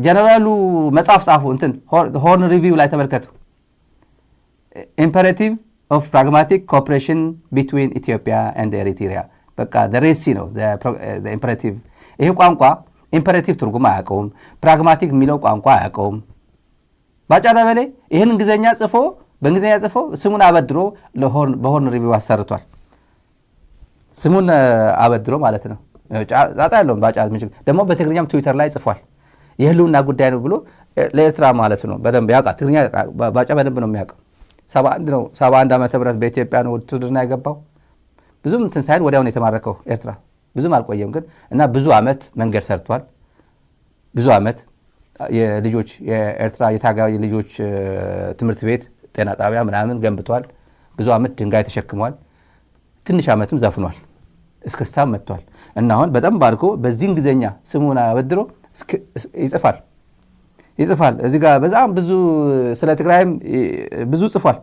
ጀነራሉ መጽሐፍ ጻፉ እንትን ሆርን ሪቪው ላይ ተመልከቱ imperative of pragmatic cooperation between Ethiopia and Eritrea በቃ the red sea ነው the imperative ይሄ ቋንቋ imperative ትርጉም አያውቀውም pragmatic የሚለው ቋንቋ አያውቀውም ባጫ ደበሌ ይሄን እንግሊዘኛ ጽፎ በእንግሊዘኛ ጽፎ ስሙን አበድሮ በሆርን ሪቪው አሰርቷል ስሙን አበድሮ ማለት ነው ዛታ ያለው ባጫ ደግሞ በትግርኛም ትዊተር ላይ ጽፏል የህልውና ጉዳይ ነው ብሎ ለኤርትራ ማለት ነው በደንብ ያውቃል ትግርኛ ባጫ በደንብ ነው የሚያውቀው 71 ዓመተ ምህረት በኢትዮጵያ ነው ውትድርና የገባው ብዙም እንትን ሳይል ወዲያው ነው የተማረከው ኤርትራ ብዙም አልቆየም ግን እና ብዙ አመት መንገድ ሰርቷል ብዙ አመት የልጆች የኤርትራ የታጋይ ልጆች ትምህርት ቤት ጤና ጣቢያ ምናምን ገንብቷል ብዙ አመት ድንጋይ ተሸክሟል ትንሽ አመትም ዘፍኗል እስከስታም መጥቷል እና አሁን በጣም ባርኮ በዚህ እንግሊዘኛ ስሙን አበድሮ ይጽፋል እዚህ ጋር በጣም ብዙ ስለ ትግራይም ብዙ ጽፏል